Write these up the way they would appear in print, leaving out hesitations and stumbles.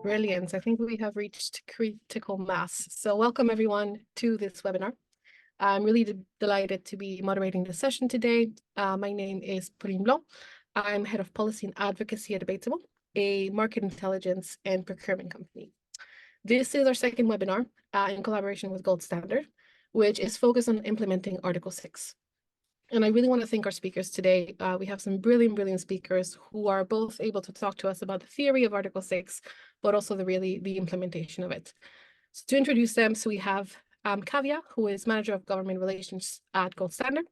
Brilliant. I think we have reached critical mass. So welcome everyone to this webinar. I'm really delighted to be moderating this session today. My name is Pauline Blanc. I'm head of policy and advocacy at Abatable, a market intelligence and procurement company. This is our second webinar in collaboration with Gold Standard, which is focused on implementing Article 6. And I really want to thank our speakers today. We have some brilliant speakers who are both able to talk to us about the theory of Article 6, but also the implementation of it. So to introduce them, so we have Kavya, who is Manager of Government Relations at Gold Standard.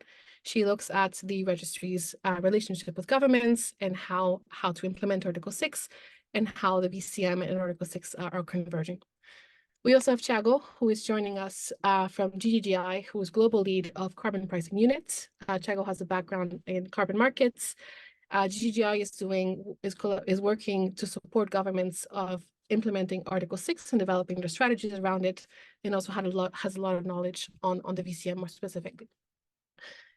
She looks at the registry's relationship with governments and how to implement Article 6 and how the VCM and Article 6 are converging. We also have Thiago, who is joining us from GGGI, who is Global Lead of Carbon Pricing Unit. Thiago has a background in carbon markets. GGGI is working to support governments of implementing Article 6 and developing their strategies around it, and also has a lot of knowledge on the VCM more specifically.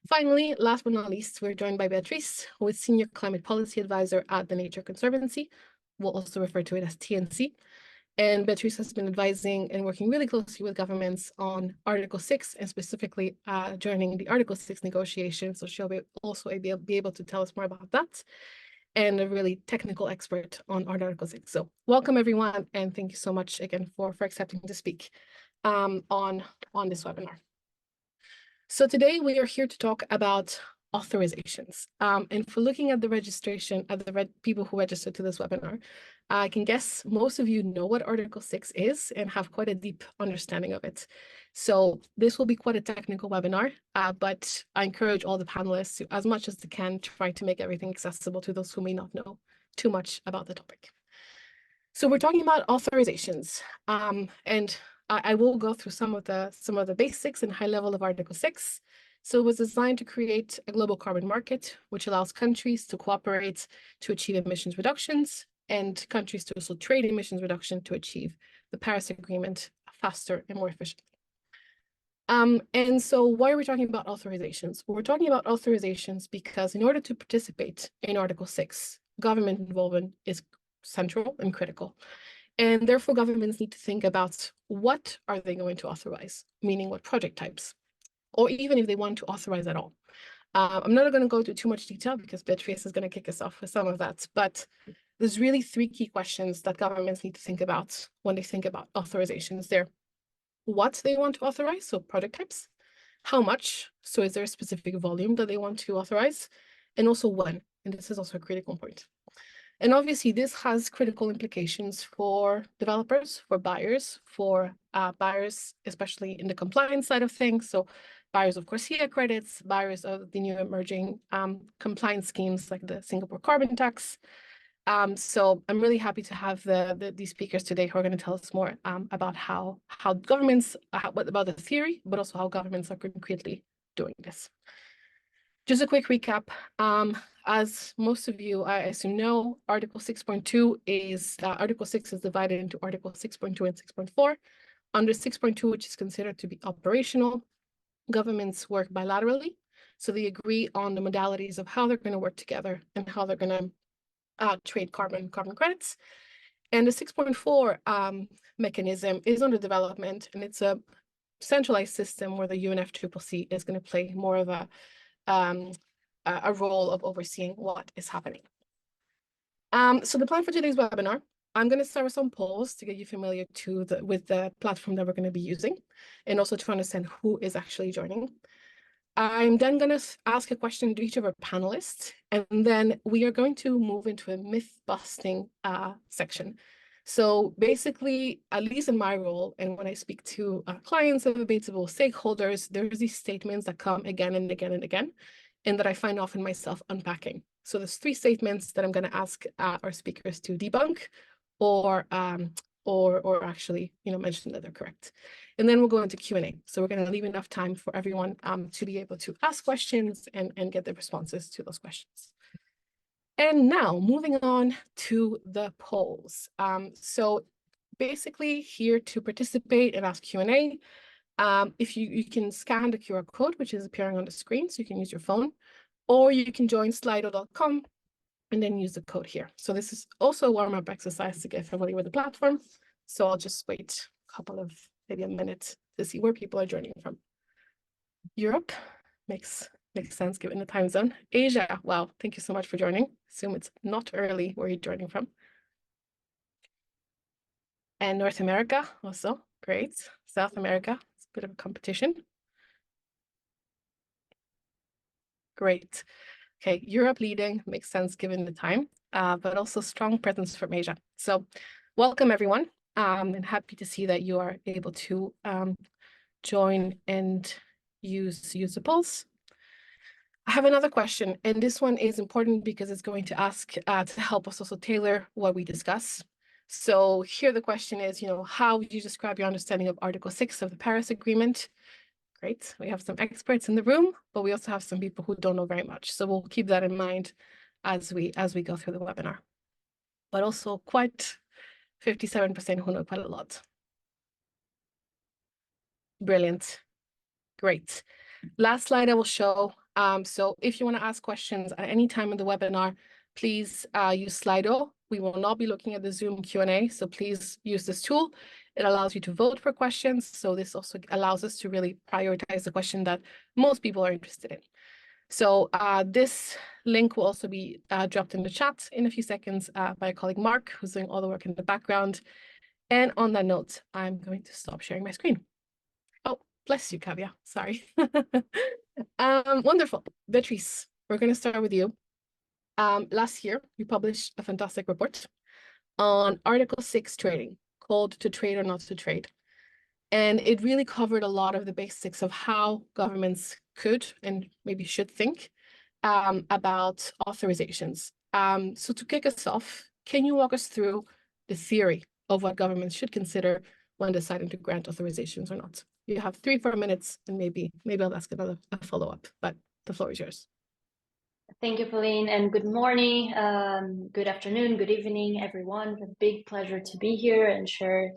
Finally, last but not least, we're joined by Beatriz, who is Senior Climate Policy Advisor at the Nature Conservancy. We'll also refer to it as TNC. And Beatriz has been advising and working really closely with governments on Article 6 and specifically joining the Article 6 negotiations. So she'll also be able to tell us more about that, and a really technical expert on Article 6. So welcome everyone, and thank you so much again for accepting to speak on this webinar. So today we are here to talk about authorisations. And for looking at the registration of the people who registered to this webinar, I can guess most of you know what Article 6 is and have quite a deep understanding of it. So this will be quite a technical webinar, but I encourage all the panelists to, as much as they can, try to make everything accessible to those who may not know too much about the topic. So we're talking about authorisations, and I will go through some of the basics and high level of Article 6. So it was designed to create a global carbon market, which allows countries to cooperate to achieve emissions reductions, and countries to also trade emissions reduction to achieve the Paris Agreement faster and more efficiently. And so why are we talking about authorisations? Well, we're talking about authorisations because in order to participate in Article 6, government involvement is central and critical. And therefore, governments need to think about what are they going to authorize, meaning what project types, or even if they want to authorize at all. I'm not going to go into too much detail because Beatriz is going to kick us off with some of that, but there's really three key questions that governments need to think about when they think about authorizations. They're what they want to authorize, so project types, how much, so is there a specific volume that they want to authorize, and also when, and this is also a critical point. And obviously this has critical implications for developers, for buyers, especially in the compliance side of things. So buyers of CORSIA credits, buyers of the new emerging compliance schemes like the Singapore carbon tax. So I'm really happy to have these speakers today who are going to tell us more about how governments, about the theory, but also how governments are concretely doing this. Just a quick recap. As most of you, I assume, know, Article 6.2 is, Article 6 is divided into Article 6.2 and 6.4. Under 6.2, which is considered to be operational, governments work bilaterally. So they agree on the modalities of how they're going to work together and how they're going to trade carbon credits. And the 6.4 mechanism is under development, and it's a centralized system where the UNFCCC is going to play more of a role of overseeing what is happening. So the plan for today's webinar, I'm going to start with some polls to get you familiar with the platform that we're going to be using, and also to understand who is actually joining. I'm then going to ask a question to each of our panelists, and then we are going to move into a myth-busting section. So basically, at least in my role, and when I speak to clients of Abatable stakeholders, there's these statements that come again and again and again, and that I find often myself unpacking. So there's three statements that I'm going to ask our speakers to debunk, or actually, mention that they're correct. And then we'll go into Q&A. So we're going to leave enough time for everyone to be able to ask questions and get the responses to those questions. And now moving on to the polls. So basically here to participate and ask Q&A, if you can scan the QR code, which is appearing on the screen, so you can use your phone, or you can join slido.com and then use the code here. So this is also a warm-up exercise to get familiar with the platform. So I'll just wait a couple of, maybe a minute to see where people are joining from. Europe makes sense given the time zone. Asia, wow, thank you so much for joining. Assume it's not early where you're joining from. And North America also, great. South America, it's a bit of a competition. Great. Okay, Europe leading makes sense given the time, but also strong presence from Asia. So welcome everyone, and happy to see that you are able to join and use the polls. I have another question, and this one is important because it's going to ask to help us also tailor what we discuss. So here the question is, how would you describe your understanding of Article 6 of the Paris Agreement? Great, we have some experts in the room, but we also have some people who don't know very much. So we'll keep that in mind as we go through the webinar. But also quite 57% who know quite a lot. Brilliant, great. Last slide I will show. So if you want to ask questions at any time in the webinar, please use Slido. We will not be looking at the Zoom Q&A, so please use this tool. It allows you to vote for questions. So this also allows us to really prioritize the question that most people are interested in. So this link will also be dropped in the chat in a few seconds by a colleague, Mark, who's doing all the work in the background. And on that note, I'm going to stop sharing my screen. Oh, bless you, Kavya. Sorry. Wonderful. Beatriz, we're going to start with you. Last year, we published a fantastic report on Article 6 trading, called To Trade or Not to Trade. And it really covered a lot of the basics of how governments could and maybe should think about authorisations. So to kick us off, can you walk us through the theory of what governments should consider when deciding to grant authorisations or not? You have 3-4 minutes, and maybe I'll ask a follow-up, but the floor is yours. Thank you, Pauline, and good morning, good afternoon, good evening, everyone. It's a big pleasure to be here and share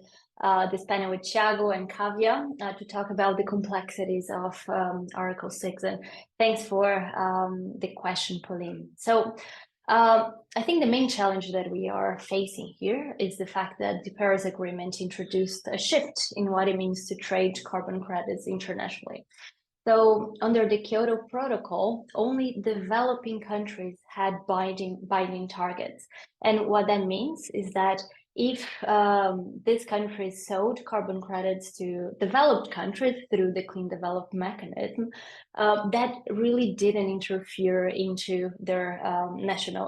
this panel with Thiago and Kavya to talk about the complexities of Article 6. And thanks for the question, Pauline. So I think the main challenge that we are facing here is the fact that the Paris Agreement introduced a shift in what it means to trade carbon credits internationally. So under the Kyoto Protocol, only developing countries had binding targets. And what that means is that if these countries sold carbon credits to developed countries through the Clean Development Mechanism, that really didn't interfere into their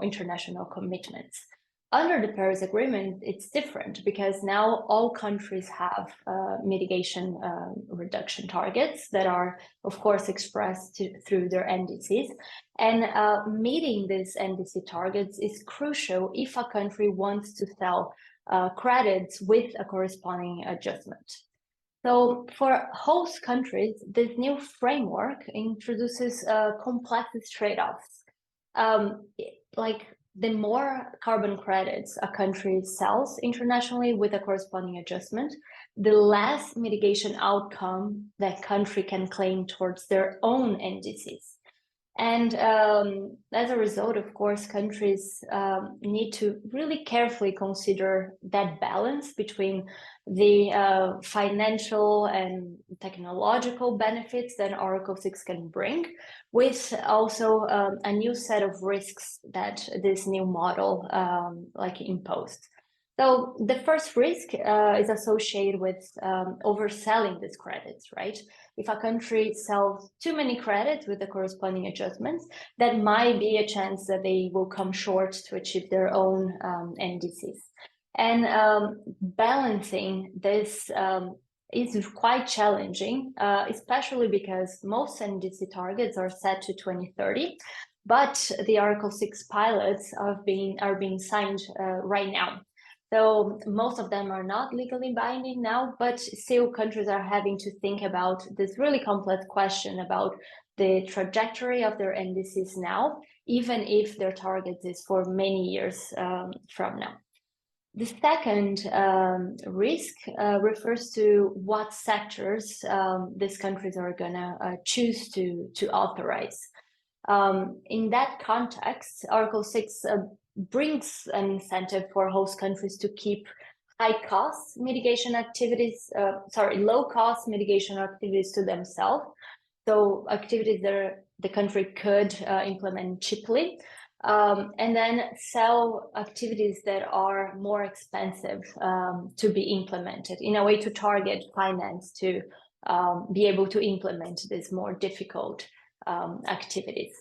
international commitments. Under the Paris Agreement, it's different because now all countries have mitigation reduction targets that are, of course, expressed through their NDCs. And meeting these NDC targets is crucial if a country wants to sell credits with a corresponding adjustment. So for host countries, this new framework introduces complex trade-offs. The more carbon credits a country sells internationally with a corresponding adjustment, the less mitigation outcome that country can claim towards their own NDCs. And as a result, of course, countries need to really carefully consider that balance between the financial and technological benefits that Article 6 can bring, with also a new set of risks that this new model imposed. So the first risk is associated with overselling these credits, right? If a country sells too many credits with the corresponding adjustments, that might be a chance that they will come short to achieve their own NDCs. And balancing this is quite challenging, especially because most NDC targets are set to 2030, but the Article 6 pilots are being signed right now. So most of them are not legally binding now, but still countries are having to think about this really complex question about the trajectory of their NDCs now, even if their target is for many years from now. The second risk refers to what sectors these countries are gonna choose to authorize. In that context, Article 6 brings an incentive for host countries to keep low-cost mitigation activities to themselves. So activities that the country could implement cheaply, and then sell activities that are more expensive to be implemented, in a way to target finance to be able to implement these more difficult activities.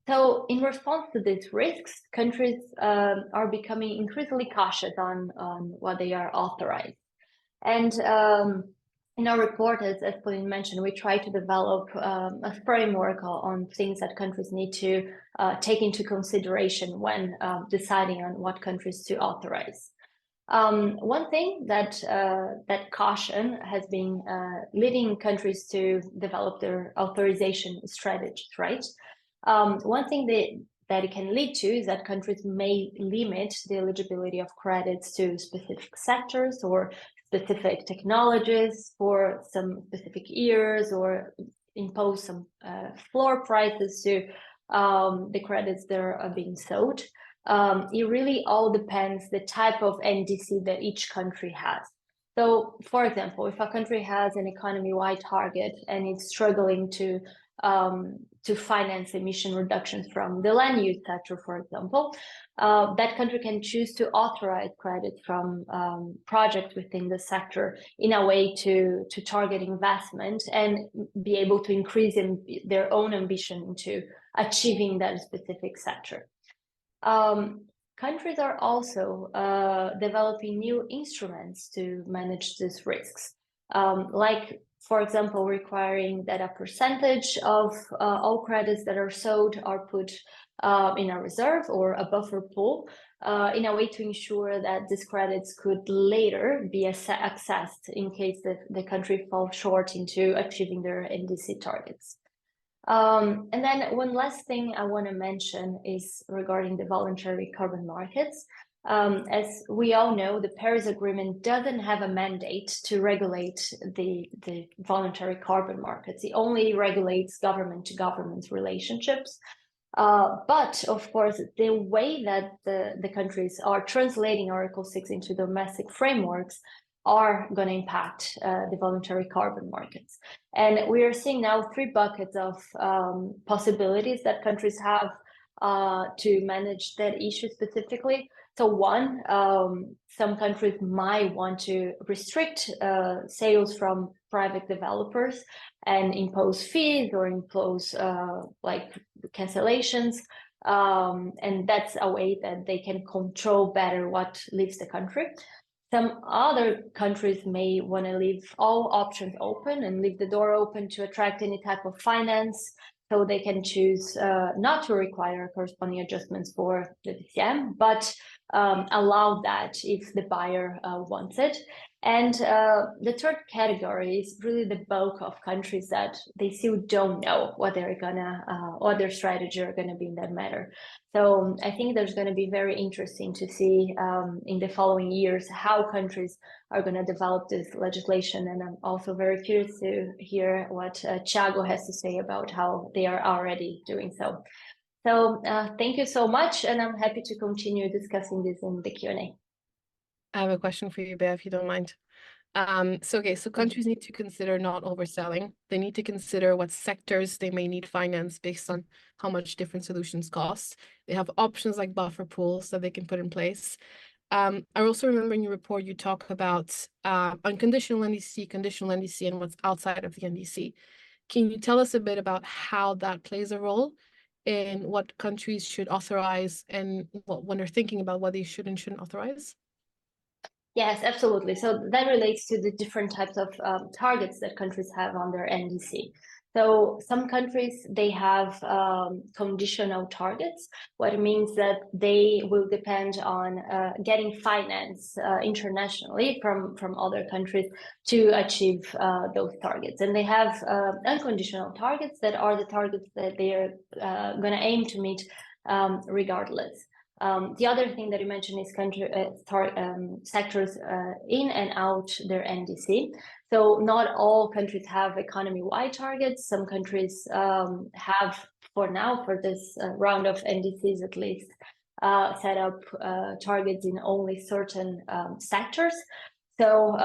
So in response to these risks, countries are becoming increasingly cautious on what they are authorized. And in our report, as Pauline mentioned, we try to develop a framework on things that countries need to take into consideration when deciding on what countries to authorize. One thing that caution has been leading countries to develop their authorization strategies, right? One thing that it can lead to is that countries may limit the eligibility of credits to specific sectors or specific technologies for some specific years, or impose some floor prices to the credits that are being sold. It really all depends the type of NDC that each country has. So, for example, if a country has an economy-wide target and it's struggling to finance emission reductions from the land use sector, for example, that country can choose to authorize credit from projects within the sector in a way to target investment and be able to increase their own ambition into achieving that specific sector. Countries are also developing new instruments to manage these risks, like, for example, requiring that a percentage of all credits that are sold are put in a reserve or a buffer pool in a way to ensure that these credits could later be accessed in case the country falls short into achieving their NDC targets. And then one last thing I want to mention is regarding the voluntary carbon markets. As we all know, the Paris Agreement doesn't have a mandate to regulate the voluntary carbon markets. It only regulates government-to-government relationships. But of course, the way that the countries are translating Article 6 into domestic frameworks are going to impact the voluntary carbon markets. And we are seeing now 3 buckets of possibilities that countries have to manage that issue specifically. So one, some countries might want to restrict sales from private developers and impose fees or impose like cancellations. And that's a way that they can control better what leaves the country. Some other countries may want to leave all options open and leave the door open to attract any type of finance, so they can choose not to require corresponding adjustments for the DCM, but allow that if the buyer wants it. And the third category is really the bulk of countries that they still don't know what they're gonna, what their strategy are gonna be in that matter. So I think there's gonna be very interesting to see in the following years how countries are gonna develop this legislation. And I'm also very curious to hear what Thiago has to say about how they are already doing so. So thank you so much, and I'm happy to continue discussing this in the Q&A. I have a question for you, Bea, if you don't mind. So countries need to consider not overselling. They need to consider what sectors they may need finance based on how much different solutions cost. They have options like buffer pools that they can put in place. I also remember in your report you talk about unconditional NDC, conditional NDC, and what's outside of the NDC. Can you tell us a bit about how that plays a role in what countries should authorize and when they're thinking about what they should and shouldn't authorize? Yes, absolutely. So that relates to the different types of targets that countries have on their NDC. So some countries, they have conditional targets, what it means that they will depend on getting finance internationally from other countries to achieve those targets. And they have unconditional targets that are the targets that they are going to aim to meet regardless. The other thing that you mentioned is sectors in and out their NDC. So not all countries have economy-wide targets. Some countries have for now, for this round of NDCs at least, set up targets in only certain sectors. So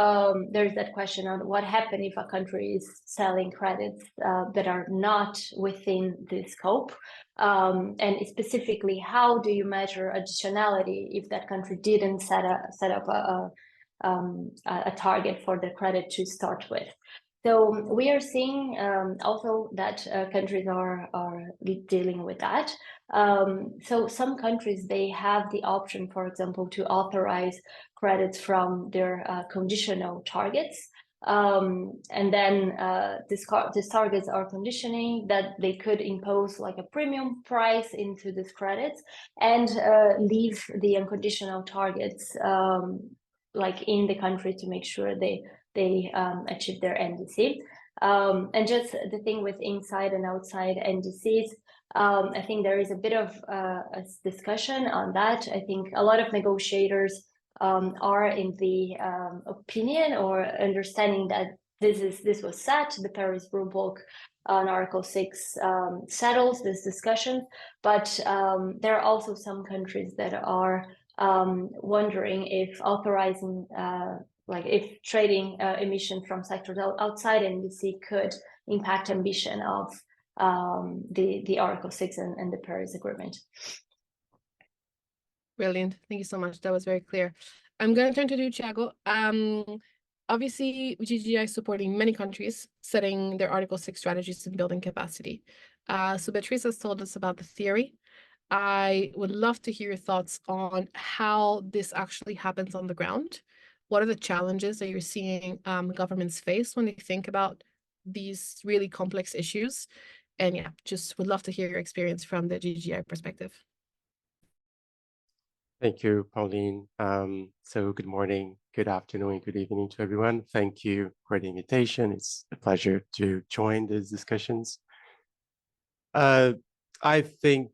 there's that question on what happens if a country is selling credits that are not within the scope, and specifically, how do you measure additionality if that country didn't set up a target for the credit to start with? So we are seeing also that countries are dealing with that. So some countries, they have the option, for example, to authorize credits from their conditional targets. And then these targets are conditioning that they could impose like a premium price into these credits and leave the unconditional targets like in the country to make sure they achieve their NDC. And just the thing with inside and outside NDCs, I think there is a bit of a discussion on that. I think a lot of negotiators are in the opinion or understanding that this was set, the Paris rulebook on Article 6 settles this discussion, but there are also some countries that are wondering if authorizing like if trading emission from sectors outside NDC could impact ambition of the Article 6 and the Paris Agreement. Brilliant. Thank you so much. That was very clear. I'm going to turn to you, Thiago. Obviously, GGI is supporting many countries setting their Article 6 strategies and building capacity. So Beatriz has told us about the theory. I would love to hear your thoughts on how this actually happens on the ground. What are the challenges that you're seeing governments face when they think about these really complex issues? And yeah, just would love to hear your experience from the GGI perspective. Thank you, Pauline. So good morning, good afternoon, good evening to everyone. Thank you for the invitation. It's a pleasure to join these discussions. I think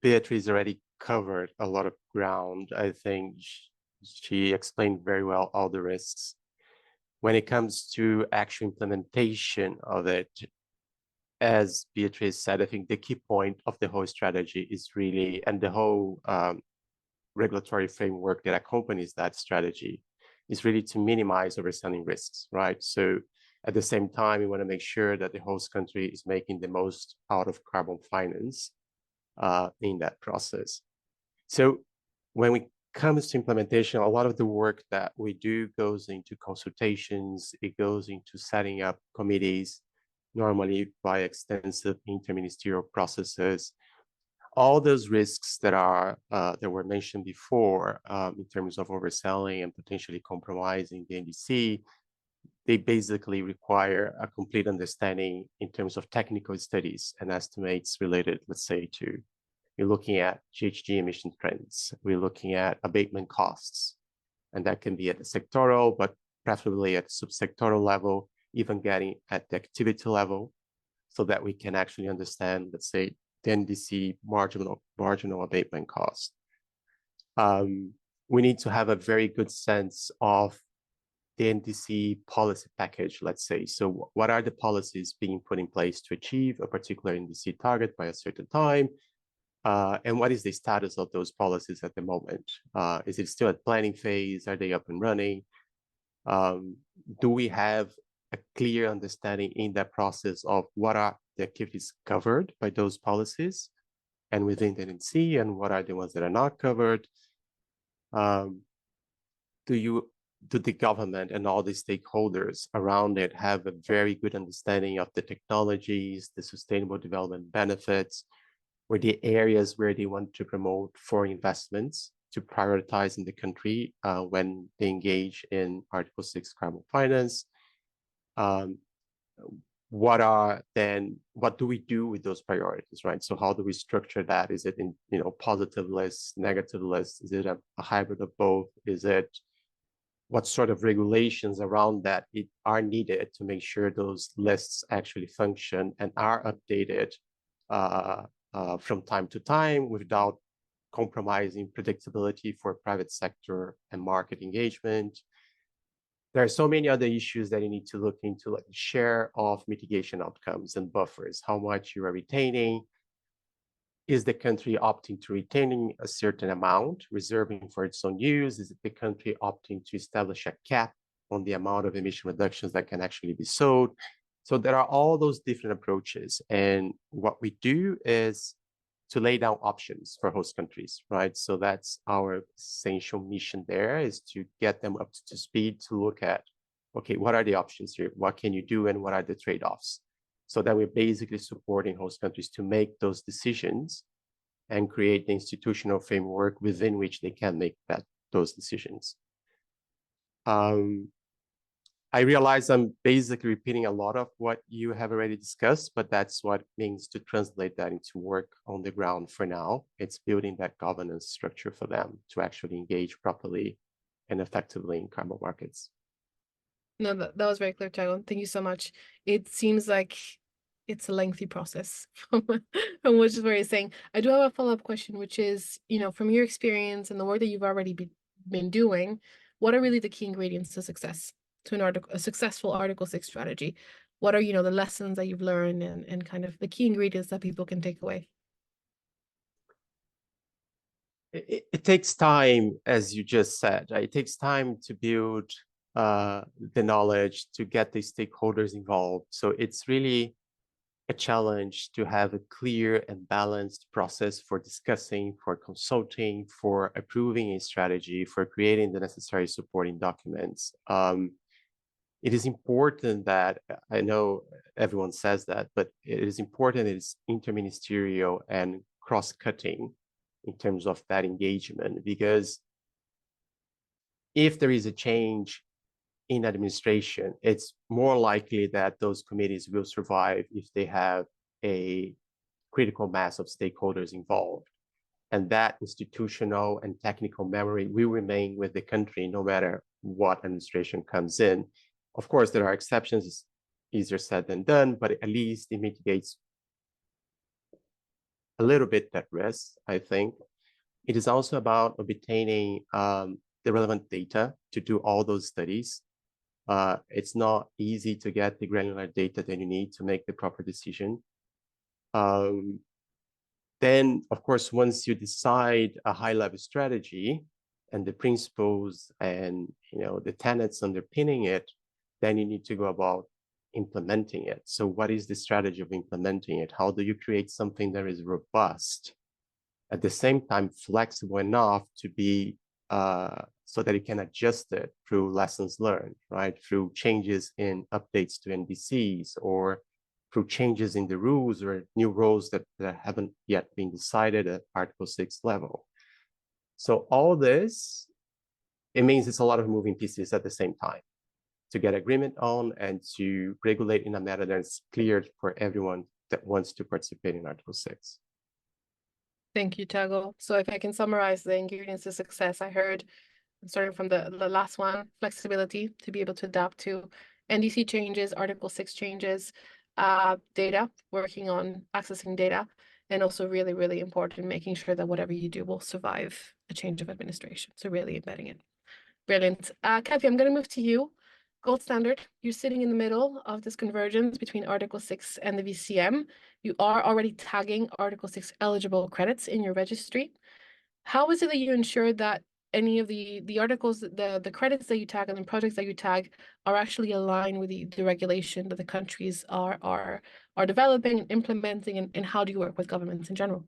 Beatriz already covered a lot of ground. I think she explained very well all the risks. When it comes to actual implementation of it, as Beatriz said, I think the key point of the whole strategy is really, and the whole regulatory framework that accompanies that strategy is really to minimize overselling risks, right? So at the same time, we want to make sure that the host country is making the most out of carbon finance in that process. So when it comes to implementation, a lot of the work that we do goes into consultations, it goes into setting up committees, normally by extensive interministerial processes. All those risks that were mentioned before in terms of overselling and potentially compromising the NDC, they basically require a complete understanding in terms of technical studies and estimates related, let's say, to you're looking at GHG emission trends, we're looking at abatement costs, and that can be at the sectoral, but preferably at the subsectoral level, even getting at the activity level, so that we can actually understand, let's say, the NDC marginal abatement cost. We need to have a very good sense of the NDC policy package, let's say. So what are the policies being put in place to achieve a particular NDC target by a certain time? And what is the status of those policies at the moment? Is it still at planning phase? Are they up and running? Do we have a clear understanding in that process of what are the activities covered by those policies and within the NDC, and what are the ones that are not covered? Do the government and all the stakeholders around it have a very good understanding of the technologies, the sustainable development benefits, or the areas where they want to promote foreign investments to prioritize in the country when they engage in Article 6 carbon finance? What do we do with those priorities, right? So how do we structure that? Is it in positive lists, negative lists? Is it a hybrid of both? Is it what sort of regulations around that are needed to make sure those lists actually function and are updated from time to time without compromising predictability for private sector and market engagement? There are so many other issues that you need to look into, like the share of mitigation outcomes and buffers, how much you are retaining, is the country opting to retaining a certain amount, reserving for its own use? Is the country opting to establish a cap on the amount of emission reductions that can actually be sold? So there are all those different approaches. And what we do is to lay down options for host countries, right? So that's our essential mission there, is to get them up to speed to look at, okay, what are the options here? What can you do and what are the trade-offs? So that we're basically supporting host countries to make those decisions and create the institutional framework within which they can make those decisions. I realize I'm basically repeating a lot of what you have already discussed, but that's what it means to translate that into work on the ground for now. It's building that governance structure for them to actually engage properly and effectively in carbon markets. No, that was very clear, Thiago. Thank you so much. It seems like it's a lengthy process from which is what you're saying. I do have a follow-up question, which is, from your experience and the work that you've already been doing, what are really the key ingredients to success, to a successful Article 6 strategy? What are, the lessons that you've learned and kind of the key ingredients that people can take away? It takes time, as you just said. It takes time to build the knowledge, to get the stakeholders involved. So it's really a challenge to have a clear and balanced process for discussing, for consulting, for approving a strategy, for creating the necessary supporting documents. It is important that, I know everyone says that, but it is important it's interministerial and cross-cutting in terms of that engagement, because if there is a change in administration, it's more likely that those committees will survive if they have a critical mass of stakeholders involved. And that institutional and technical memory will remain with the country no matter what administration comes in. Of course, there are exceptions. It's easier said than done, but at least it mitigates a little bit that risk, I think. It is also about obtaining the relevant data to do all those studies. It's not easy to get the granular data that you need to make the proper decision. Then, of course, once you decide a high-level strategy and the principles and the tenets underpinning it, then you need to go about implementing it. So what is the strategy of implementing it? How do you create something that is robust, at the same time flexible enough to be so that you can adjust it through lessons learned, right? Through changes in updates to NDCs, or through changes in the rules or new rules that haven't yet been decided at Article 6 level. So all this, it means it's a lot of moving pieces at the same time to get agreement on and to regulate in a manner that's clear for everyone that wants to participate in Article 6. Thank you, Thiago. So if I can summarize the ingredients to success, I heard, starting from the last one, flexibility to be able to adapt to NDC changes, Article 6 changes, data, working on accessing data, and also really, really important, making sure that whatever you do will survive a change of administration. So really embedding it. Brilliant. Kavya, I'm going to move to you. Gold standard, you're sitting in the middle of this convergence between Article 6 and the VCM. You are already tagging Article 6 eligible credits in your registry. How is it that you ensure that any of the articles, the credits that you tag and the projects that you tag are actually aligned with the regulation that the countries are developing and implementing, and how do you work with governments in general?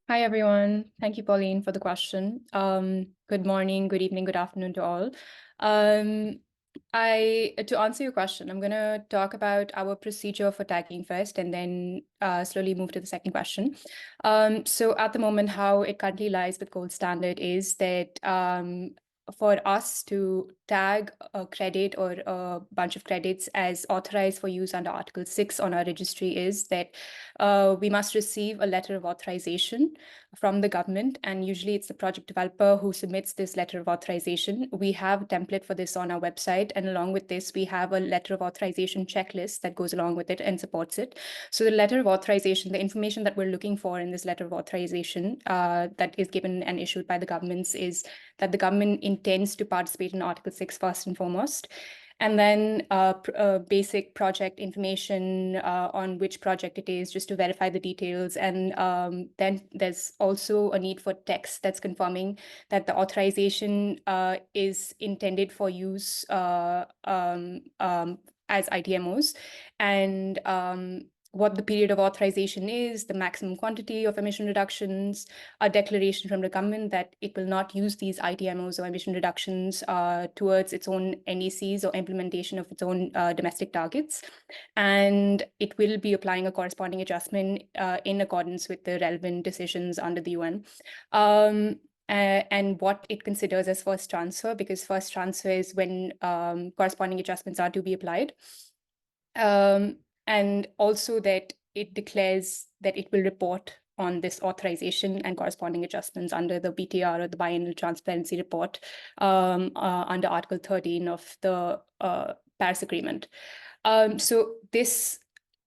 Hi, everyone. Thank you, Pauline, for the question. Good morning, good evening, good afternoon to all. To answer your question, I'm going to talk about our procedure for tagging first and then slowly move to the second question. So at the moment, how it currently lies with Gold Standard is that for us to tag a credit or a bunch of credits as authorized for use under Article 6 on our registry is that we must receive a letter of authorization from the government, and usually it's the project developer who submits this letter of authorization. We have a template for this on our website, and along with this, we have a letter of authorization checklist that goes along with it and supports it. So the letter of authorization, the information that we're looking for in this letter of authorization that is given and issued by the governments is that the government intends to participate in Article 6 first and foremost, and then basic project information on which project it is, just to verify the details. And then there's also a need for text that's confirming that the authorization is intended for use as ITMOs, and what the period of authorization is, the maximum quantity of emission reductions, a declaration from the government that it will not use these ITMOs or emission reductions towards its own NECs or implementation of its own domestic targets. And it will be applying a corresponding adjustment in accordance with the relevant decisions under the UN. And what it considers as first transfer, because first transfer is when corresponding adjustments are to be applied. And also that it declares that it will report on this authorization and corresponding adjustments under the BTR, or the Biennial Transparency Report, under Article 13 of the Paris Agreement. So this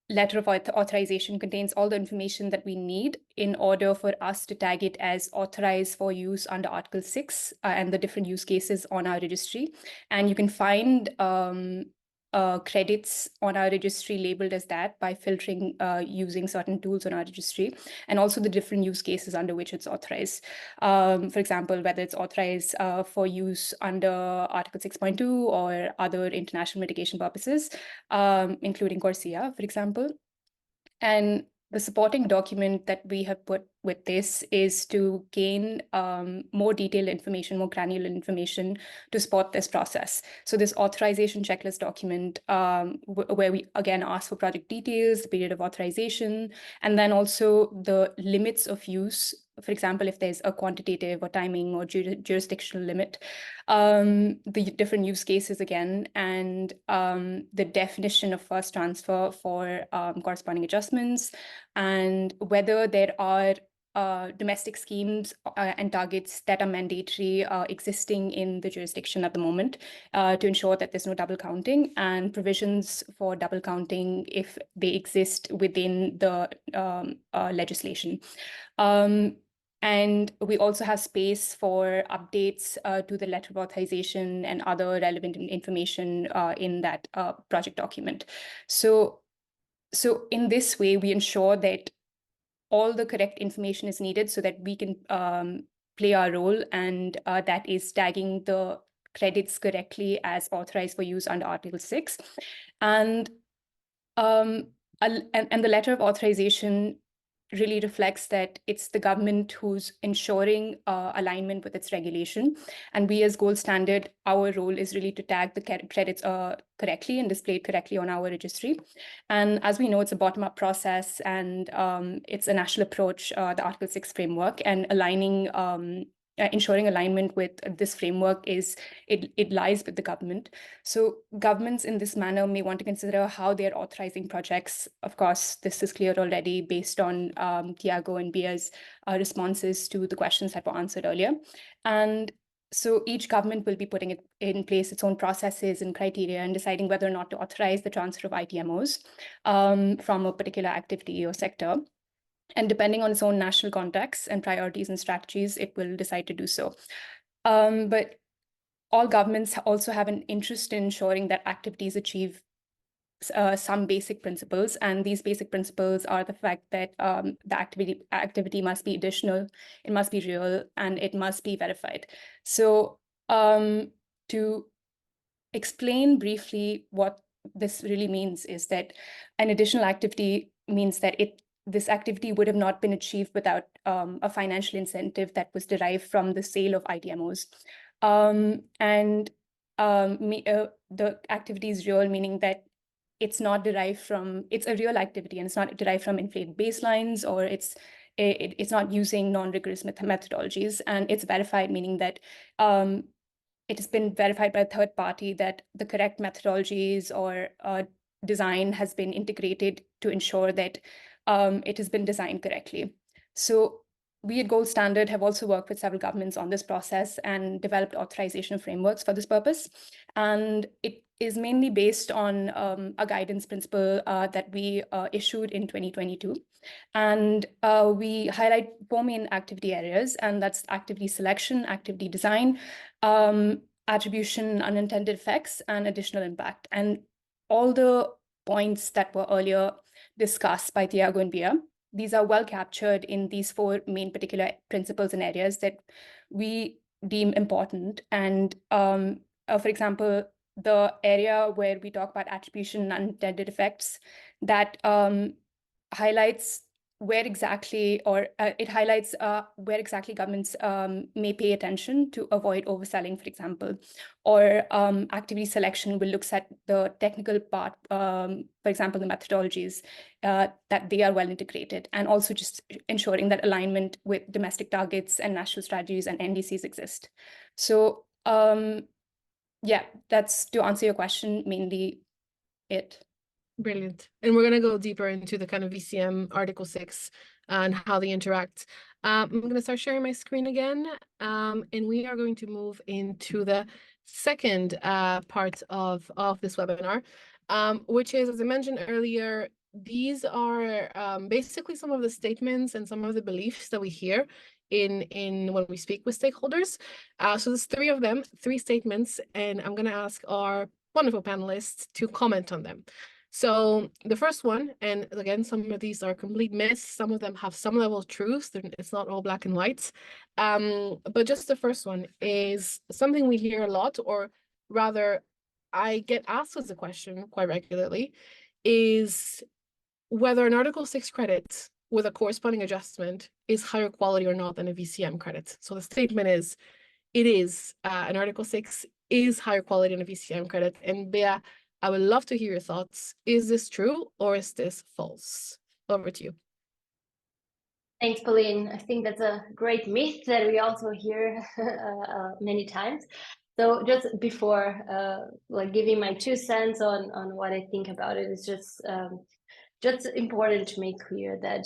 letter of authorization contains all the information that we need in order for us to tag it as authorized for use under Article 6 and the different use cases on our registry. And you can find credits on our registry labeled as that by filtering using certain tools on our registry, and also the different use cases under which it's authorized. For example, whether it's authorized for use under Article 6.2 or other international mitigation purposes, including CORSIA, for example. And the supporting document that we have put with this is to gain more detailed information, more granular information to support this process. So this authorization checklist document, where we again ask for project details, the period of authorization, and then also the limits of use. For example, if there's a quantitative or timing or jurisdictional limit, the different use cases again, and the definition of first transfer for corresponding adjustments, and whether there are domestic schemes and targets that are mandatory existing in the jurisdiction at the moment to ensure that there's no double counting, and provisions for double counting if they exist within the legislation. And we also have space for updates to the letter of authorization and other relevant information in that project document. So in this way, we ensure that all the correct information is needed so that we can play our role, and that is tagging the credits correctly as authorized for use under Article 6. And the letter of authorization really reflects that it's the government who's ensuring alignment with its regulation. And we as gold standard, our role is really to tag the credits correctly and display it correctly on our registry. And as we know, it's a bottom-up process, and it's a national approach, the Article 6 framework, and aligning ensuring alignment with this framework it lies with the government. So governments in this manner may want to consider how they're authorizing projects. Of course, this is clear already based on Thiago and Bia's responses to the questions that were answered earlier. And so each government will be putting in place its own processes and criteria and deciding whether or not to authorize the transfer of ITMOs from a particular activity or sector. And depending on its own national context and priorities and strategies, it will decide to do so. But all governments also have an interest in ensuring that activities achieve some basic principles. And these basic principles are the fact that the activity must be additional, it must be real, and it must be verified. So to explain briefly what this really means is that an additional activity means that this activity would have not been achieved without a financial incentive that was derived from the sale of ITMOs. The activity is real, meaning that it's not derived from, it's a real activity and it's not derived from inflated baselines, or it's not using non-rigorous methodologies, and it's verified, meaning that it has been verified by a third party that the correct methodologies or design has been integrated to ensure that it has been designed correctly. So we at Gold Standard have also worked with several governments on this process and developed authorization frameworks for this purpose. And it is mainly based on a guidance principle that we issued in 2022. And we highlight 4 main activity areas, and that's activity selection, activity design, attribution, unintended effects, and additional impact. And all the points that were earlier discussed by Thiago and Bia, these are well captured in these 4 main particular principles and areas that we deem important. And for example, the area where we talk about attribution and unintended effects, that highlights where exactly, or it highlights where exactly governments may pay attention to avoid overselling, for example, or activity selection will looks at the technical part, for example, the methodologies, that they are well integrated, and also just ensuring that alignment with domestic targets and national strategies and NDCs exist. So yeah, that's, to answer your question, mainly it. Brilliant. And we're going to go deeper into the kind of VCM Article 6 and how they interact. I'm going to start sharing my screen again, and we are going to move into the second part of this webinar, which is, as I mentioned earlier, these are basically some of the statements and some of the beliefs that we hear in when we speak with stakeholders. So there's 3 of them, 3 statements, and I'm going to ask our wonderful panelists to comment on them. So the first one, and again, some of these are complete myths, some of them have some level of truth, it's not all black and white, but just the first one is something we hear a lot, or rather I get asked as a question quite regularly, is whether an Article 6 credit with a corresponding adjustment is higher quality or not than a VCM credit. So the statement is, it is, an Article 6 is higher quality than a VCM credit. And Bea, I would love to hear your thoughts. Is this true or is this false? Over to you. Thanks, Pauline. I think that's a great myth that we also hear many times. So just before like giving my 2 cents on what I think about it, it's just important to make clear that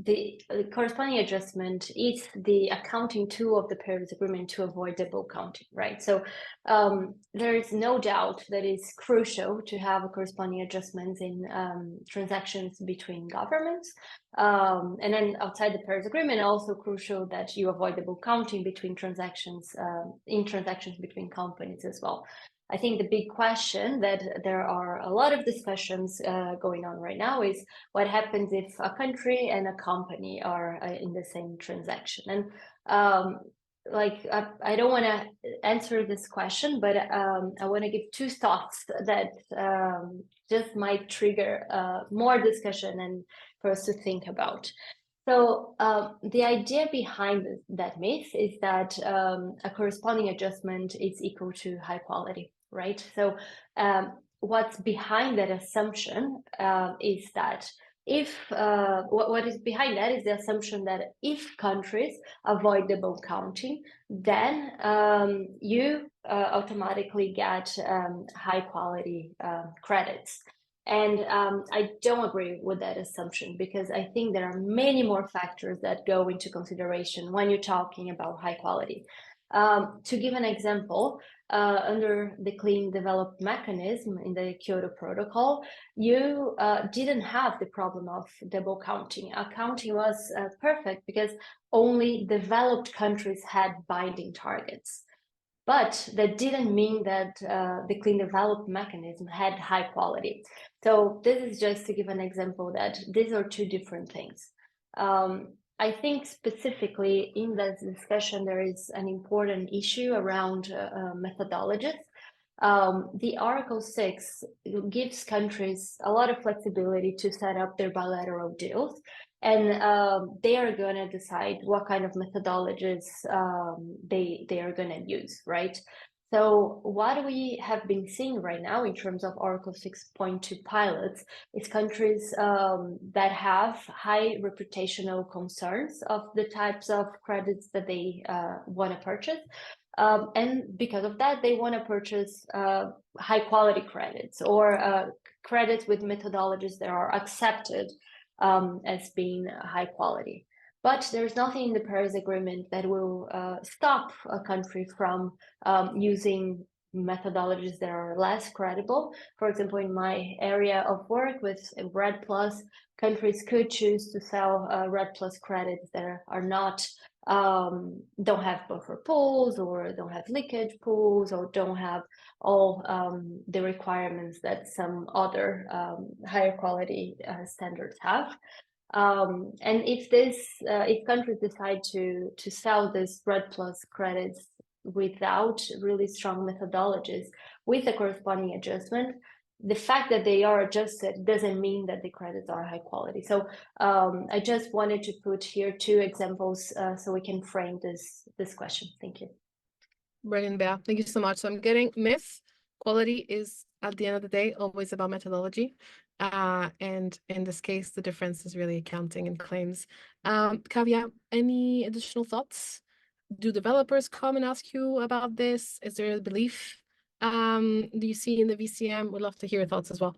the corresponding adjustment is the accounting tool of the Paris Agreement to avoid double counting, right? So there is no doubt that it's crucial to have a corresponding adjustments in transactions between governments. And then outside the Paris Agreement, also crucial that you avoid double counting between transactions, in transactions between companies as well. I think the big question that there are a lot of discussions going on right now is what happens if a country and a company are in the same transaction. And like, I don't want to answer this question, but I want to give 2 thoughts that just might trigger more discussion and for us to think about. So the idea behind that myth is that a corresponding adjustment is equal to high quality, right? So what's behind that assumption is that if what is behind that is the assumption that if countries avoid double counting, then you automatically get high quality credits. And I don't agree with that assumption, because I think there are many more factors that go into consideration when you're talking about high quality. To give an example, under the clean developed mechanism in the Kyoto Protocol, you didn't have the problem of double counting. Accounting was perfect because only developed countries had binding targets. But that didn't mean that the clean developed mechanism had high quality. So this is just to give an example that these are 2 different things. I think specifically in this discussion, there is an important issue around methodologies. The Article 6 gives countries a lot of flexibility to set up their bilateral deals, and they are going to decide what kind of methodologies they are going to use, right? So what we have been seeing right now in terms of Article 6.2 pilots is countries that have high reputational concerns of the types of credits that they want to purchase. And because of that, they want to purchase high quality credits or credits with methodologies that are accepted as being high quality. But there's nothing in the Paris Agreement that will stop a country from using methodologies that are less credible. For example, in my area of work with RED+, countries could choose to sell RED+ credits that are not don't have buffer pools or don't have leakage pools or don't have all the requirements that some other higher quality standards have. And if countries decide to sell these REDD+ credits without really strong methodologies with a corresponding adjustment, the fact that they are adjusted doesn't mean that the credits are high quality. So I just wanted to put here 2 examples so we can frame this question. Thank you. Brilliant, Bea. Thank you so much. So I'm getting myth. Quality is, at the end of the day, always about methodology. And in this case, the difference is really accounting and claims. Kavya, any additional thoughts? Do developers come and ask you about this? Is there a belief do you see in the VCM? Would love to hear your thoughts as well.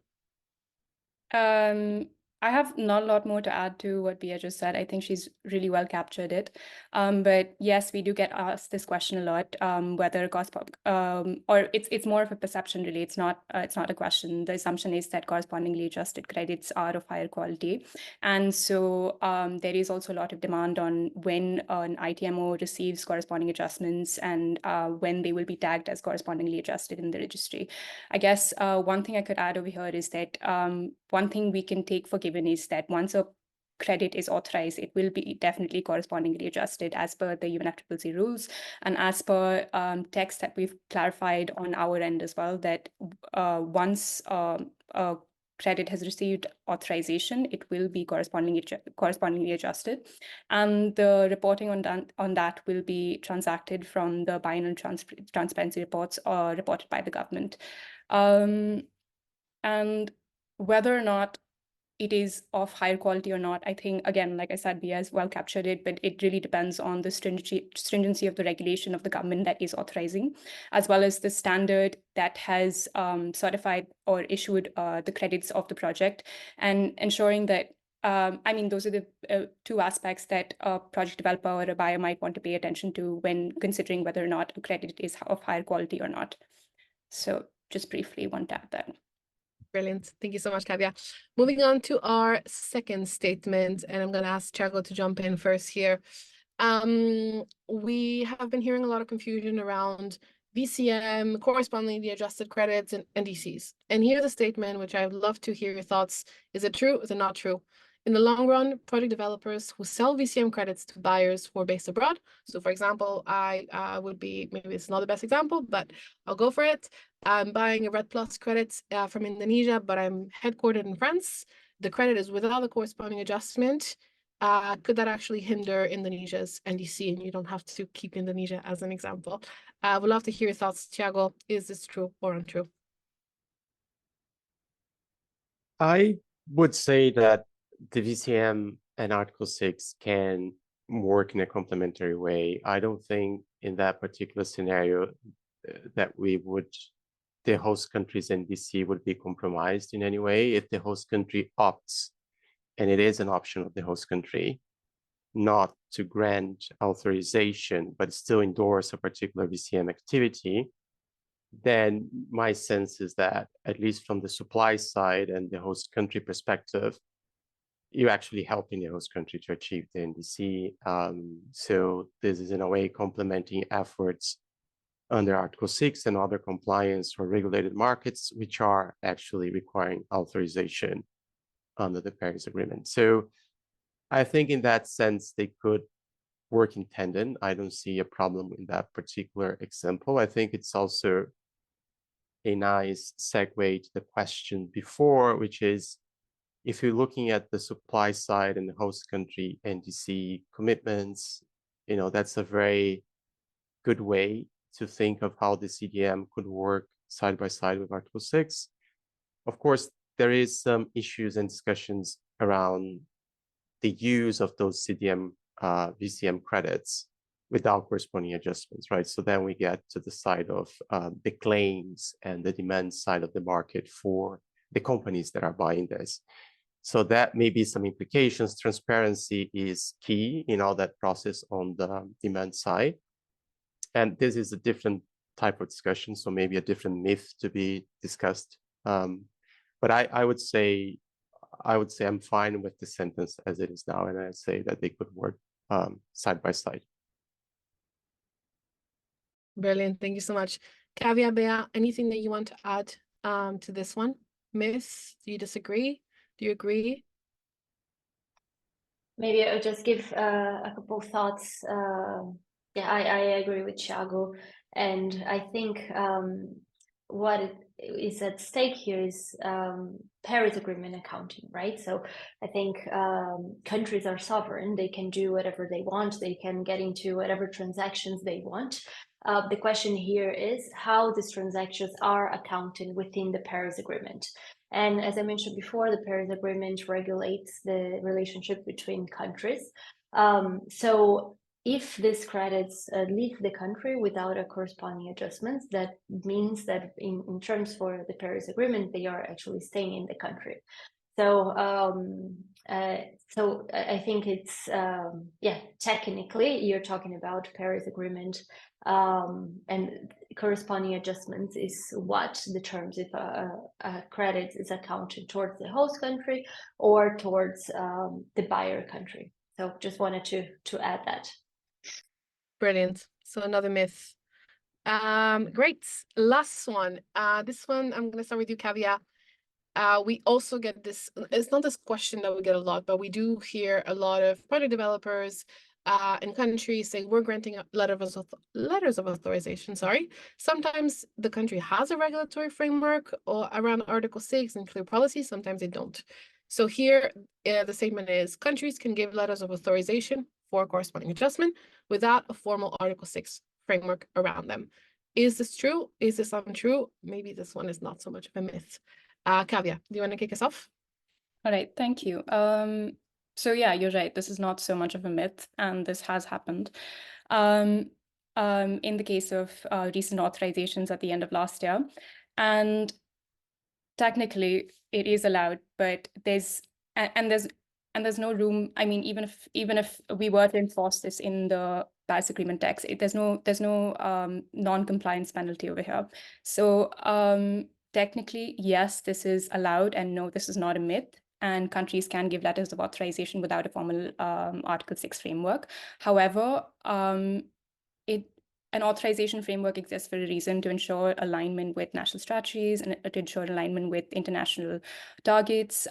I have not a lot more to add to what Bea just said. I think she's really well captured it. But yes, we do get asked this question a lot, whether or it's more of a perception really. It's not a question. The assumption is that correspondingly adjusted credits are of higher quality. And so there is also a lot of demand on when an ITMO receives corresponding adjustments and when they will be tagged as correspondingly adjusted in the registry. I guess one thing I could add over here is that one thing we can take for given is that once a credit is authorized, it will be definitely correspondingly adjusted as per the UNFCCC rules and as per text that we've clarified on our end as well, that once a credit has received authorization, it will be correspondingly adjusted. And the reporting on that will be transacted from the biannual transparency reports reported by the government. And whether or not it is of higher quality or not, I think, again, like I said, Bea has well captured it, but it really depends on the stringency of the regulation of the government that is authorizing, as well as the standard that has certified or issued the credits of the project, and ensuring that, I mean, those are the 2 aspects that a project developer or a buyer might want to pay attention to when considering whether or not a credit is of higher quality or not. So just briefly want to add that. Brilliant. Thank you so much, Kavya. Moving on to our second statement, and I'm going to ask Thiago to jump in first here. We have been hearing a lot of confusion around VCM, correspondingly adjusted credits, and NDCs. And here's a statement which I would love to hear your thoughts. Is it true? Is it not true? In the long run, project developers who sell VCM credits to buyers who are based abroad. So for example, I would be, maybe it's not the best example, but I'll go for it. I'm buying a REDD+ credit from Indonesia, but I'm headquartered in France. The credit is without a corresponding adjustment. Could that actually hinder Indonesia's NDC? And you don't have to keep Indonesia as an example. I would love to hear your thoughts, Thiago. Is this true or untrue? I would say that the VCM and Article 6 can work in a complementary way. I don't think in that particular scenario that the host country's NDC would be compromised in any way if the host country opts, and it is an option of the host country, not to grant authorization, but still endorse a particular VCM activity. Then my sense is that, at least from the supply side and the host country perspective, you're actually helping the host country to achieve the NDC. So this is in a way complementing efforts under Article 6 and other compliance for regulated markets, which are actually requiring authorization under the Paris Agreement. So I think in that sense, they could work in tandem. I don't see a problem in that particular example. I think it's also a nice segue to the question before, which is, if you're looking at the supply side and the host country NDC commitments, that's a very good way to think of how the CDM could work side by side with Article 6. Of course, there is some issues and discussions around the use of those CDM VCM credits without corresponding adjustments, right? So then we get to the side of the claims and the demand side of the market for the companies that are buying this. So that may be some implications. Transparency is key in all that process on the demand side. And this is a different type of discussion, so maybe a different myth to be discussed. But I would say I'm fine with the sentence as it is now, and I'd say that they could work side by side. Brilliant. Thank you so much. Kavya, Bea, anything that you want to add to this one? Miss, do you disagree? Do you agree? Maybe I'll just give a couple of thoughts. Yeah, I agree with Thiago, and I think what is at stake here is Paris Agreement accounting, right? So I think countries are sovereign; they can do whatever they want, they can get into whatever transactions they want. The question here is how these transactions are accounted within the Paris Agreement. And as I mentioned before, the Paris Agreement regulates the relationship between countries. So if these credits leave the country without a corresponding adjustment, that means that in terms for the Paris Agreement, they are actually staying in the country. So I think it's yeah, technically you're talking about Paris Agreement, and corresponding adjustments is what determines if a credit is accounted towards the host country or towards the buyer country. So just wanted to add that. Brilliant. So another myth. Great. Last one. This one I'm gonna start with you, Kavya. We also get this, it's not this question that we get a lot, but we do hear a lot of project developers in countries say we're granting letters of authorization, sorry. Sometimes the country has a regulatory framework or around Article 6 and clear policy, sometimes they don't. So here, the statement is countries can give letters of authorization for corresponding adjustment without a formal Article 6 framework around them. Is this true? Is this untrue? Maybe this one is not so much of a myth. Kavya, do you want to kick us off? All right, thank you. So yeah, you're right. This is not so much of a myth, and this has happened. In the case of recent authorizations at the end of last year, and technically it is allowed, but there's no room. I mean, even if we were to enforce this in the Paris Agreement text, there's no non-compliance penalty over here. So technically, yes, this is allowed, and no, this is not a myth. And countries can give letters of authorization without a formal Article 6 framework. However, an authorization framework exists for a reason, to ensure alignment with national strategies and to ensure alignment with international targets.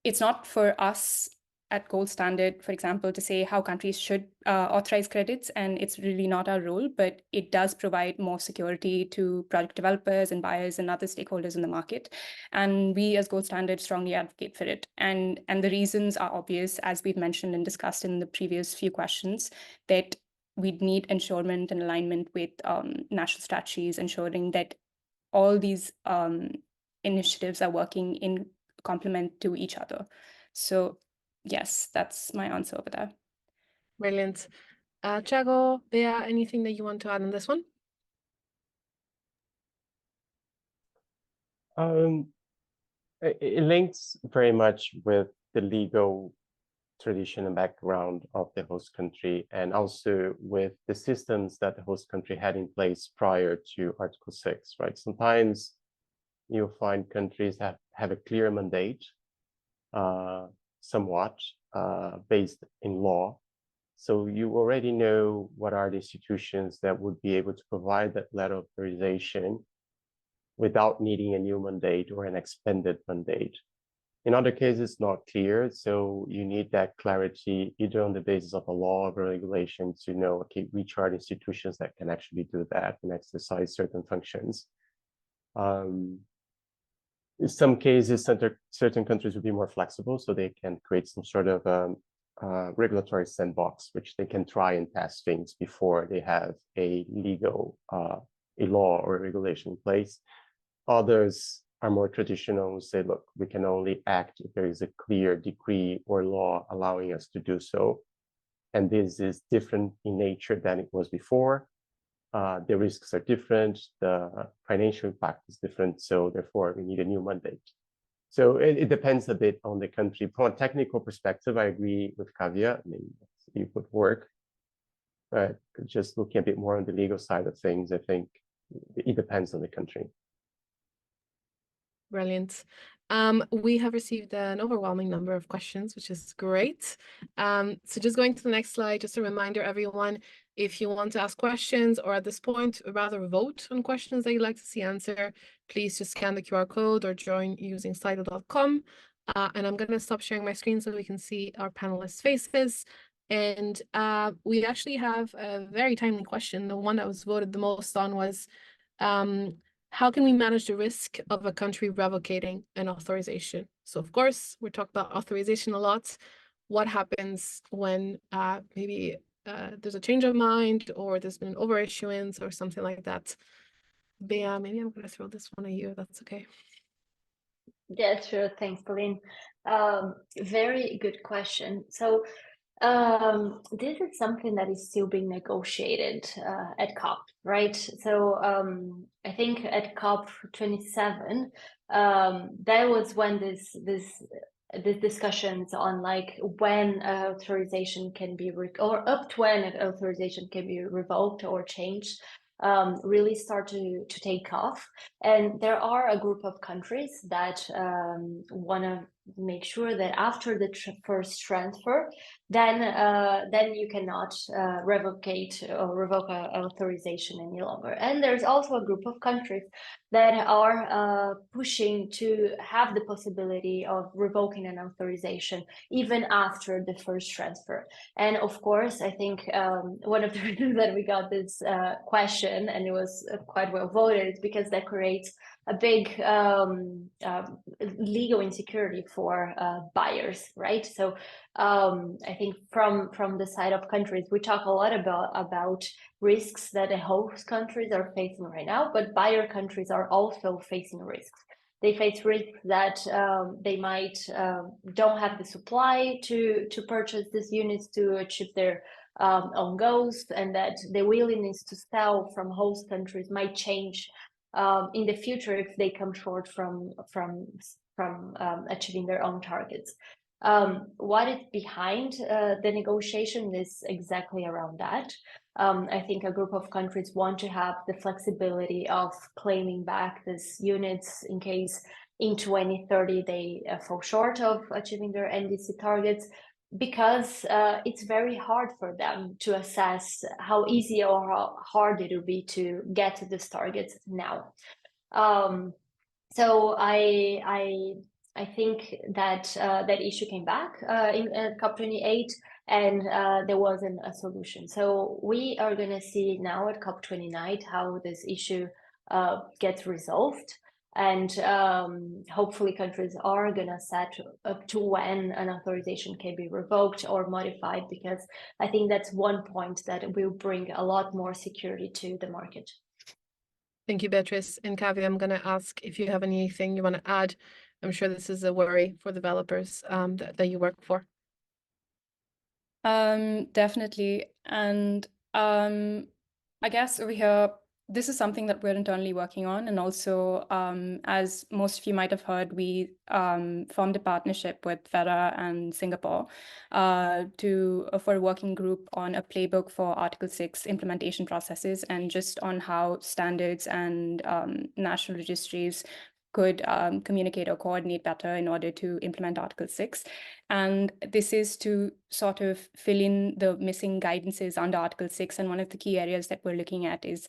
It's not for us at Gold Standard, for example, to say how countries should authorize credits, and it's really not our role, but it does provide more security to project developers and buyers and other stakeholders in the market. And we as Gold Standard strongly advocate for it. And the reasons are obvious, as we've mentioned and discussed in the previous few questions, that we'd need ensurement and alignment with national strategies, ensuring that all these initiatives are working in complement to each other. So yes, that's my answer over there. Brilliant. Thiago, Bea, anything that you want to add on this one? It links very much with the legal tradition and background of the host country, and also with the systems that the host country had in place prior to Article 6, right? Sometimes you'll find countries that have a clear mandate, somewhat based in law. So you already know what are the institutions that would be able to provide that letter of authorization without needing a new mandate or an expanded mandate. In other cases, not clear, so you need that clarity either on the basis of a law or a regulation to know, okay, which are the institutions that can actually do that and exercise certain functions. In some cases, certain countries will be more flexible, so they can create some sort of regulatory sandbox, which they can try and test things before they have a legal, a law or a regulation in place. Others are more traditional and say, look, we can only act if there is a clear decree or law allowing us to do so. And this is different in nature than it was before. The risks are different, the financial impact is different, so therefore we need a new mandate. So it depends a bit on the country. From a technical perspective, I agree with Kavya. I mean, it would work, but just looking a bit more on the legal side of things, I think it depends on the country. Brilliant. We have received an overwhelming number of questions, which is great. So just going to the next slide, just a reminder, everyone, if you want to ask questions or at this point, rather vote on questions that you'd like to see answered, please just scan the QR code or join using slido.com. And I'm going to stop sharing my screen so we can see our panelists' faces. And we actually have a very timely question. The one that was voted the most on was, how can we manage the risk of a country revocating an authorization? So of course, we're talking about authorization a lot. What happens when maybe there's a change of mind or there's been an overissuance or something like that? Bea, maybe I'm going to throw this one at you, if that's okay. Yeah, sure. Thanks, Pauline. Very good question. So this is something that is still being negotiated at COP, right? So I think at COP 27, that was when the discussions on like when authorization can be or up to when an authorization can be revoked or changed really start to take off. And there are a group of countries that want to make sure that after the first transfer, then you cannot revoke an authorization any longer. And there's also a group of countries that are pushing to have the possibility of revoking an authorization even after the first transfer. And of course, I think one of the reasons that we got this question, and it was quite well voted, is because that creates a big legal insecurity for buyers, right? So I think from the side of countries, we talk a lot about risks that the host countries are facing right now, but buyer countries are also facing risks. They face risks that they might don't have the supply to purchase these units to achieve their own goals, and that the willingness to sell from host countries might change in the future if they come short from achieving their own targets. What is behind the negotiation is exactly around that. I think a group of countries want to have the flexibility of claiming back these units in case in 2030 they fall short of achieving their NDC targets, because it's very hard for them to assess how easy or how hard it will be to get to these targets now. So I think that that issue came back in COP28, and there wasn't a solution. So we are going to see now at COP29 how this issue gets resolved. And hopefully countries are going to set up to when an authorization can be revoked or modified, because I think that's one point that will bring a lot more security to the market. Thank you, Beatriz. And Kavya, I'm going to ask if you have anything you want to add. I'm sure this is a worry for developers that you work for. Definitely. And I guess over here, this is something that we're internally working on. And also, as most of you might have heard, we formed a partnership with FEDA and Singapore for a working group on a playbook for Article 6 implementation processes, and just on how standards and national registries could communicate or coordinate better in order to implement Article 6. And this is to sort of fill in the missing guidances under Article 6. And one of the key areas that we're looking at is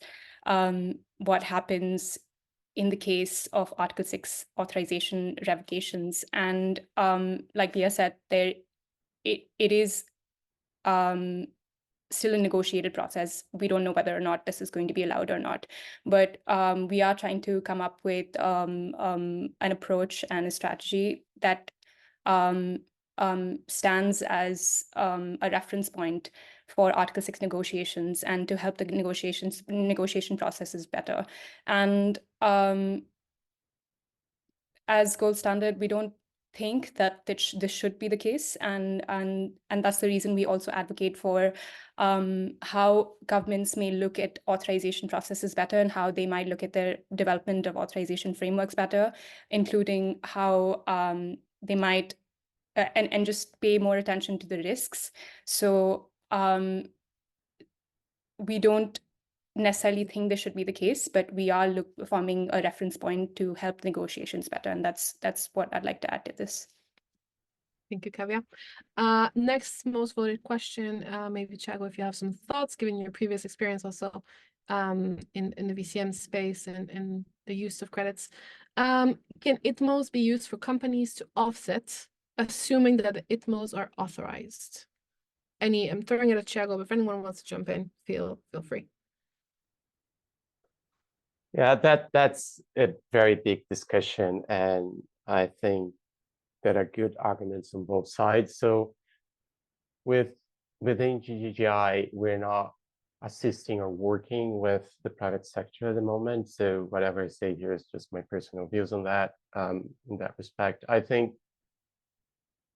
what happens in the case of Article 6 authorization revocations. And like Bea said, it is still a negotiated process. We don't know whether or not this is going to be allowed or not, but we are trying to come up with an approach and a strategy that stands as a reference point for Article 6 negotiations, and to help the negotiation processes better. And as gold standard, we don't think that this should be the case, and that's the reason we also advocate for how governments may look at authorization processes better, and how they might look at their development of authorization frameworks better, including how they might and just pay more attention to the risks. So we don't necessarily think this should be the case, but we are forming a reference point to help negotiations better. And that's what I'd like to add to this. Thank you, Kavya. Next most voted question, maybe Thiago, if you have some thoughts, given your previous experience also in the VCM space and the use of credits. Can ITMOs be used for companies to offset, assuming that the ITMOs are authorized? I'm throwing it at Thiago, but if anyone wants to jump in, feel free. Yeah, that's a very big discussion, and I think there are good arguments on both sides. So within GGGI, we're not assisting or working with the private sector at the moment. So whatever I say here is just my personal views on that. In that respect, I think,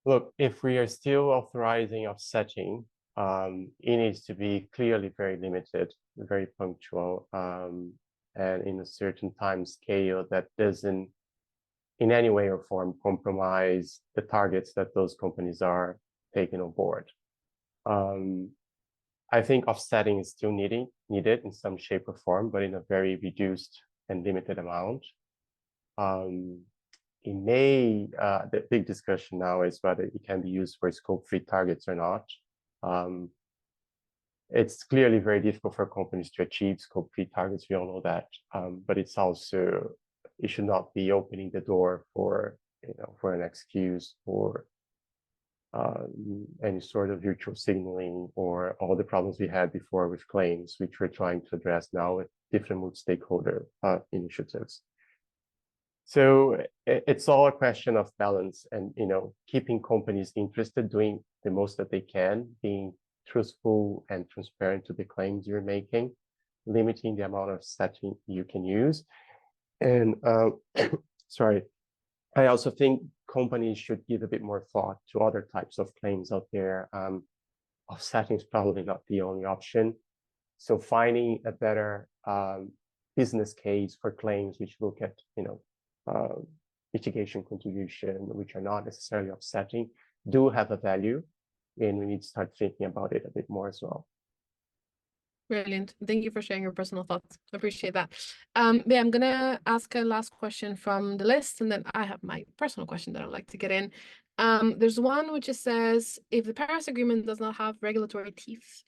look, if we are still authorizing offsetting, it needs to be clearly very limited, very punctual, and in a certain time scale that doesn't in any way or form compromise the targets that those companies are taking on board. I think offsetting is still needed in some shape or form, but in a very reduced and limited amount. The big discussion now is whether it can be used for scope 3 targets or not. It's clearly very difficult for companies to achieve scope 3 targets. We all know that, but it should not be opening the door for an excuse for any sort of virtual signaling or all the problems we had before with claims, which we're trying to address now with different multi-stakeholder initiatives. So it's all a question of balance and keeping companies interested, doing the most that they can, being truthful and transparent to the claims you're making, limiting the amount of setting you can use. And sorry, I also think companies should give a bit more thought to other types of claims out there. Offsetting is probably not the only option. So finding a better business case for claims which look at mitigation contribution, which are not necessarily offsetting, do have a value, and we need to start thinking about it a bit more as well. Brilliant. Thank you for sharing your personal thoughts. I appreciate that. Yeah, I'm going to ask a last question from the list, and then I have my personal question that I'd like to get in. There's one which says, if the Paris Agreement does not have regulatory teeth,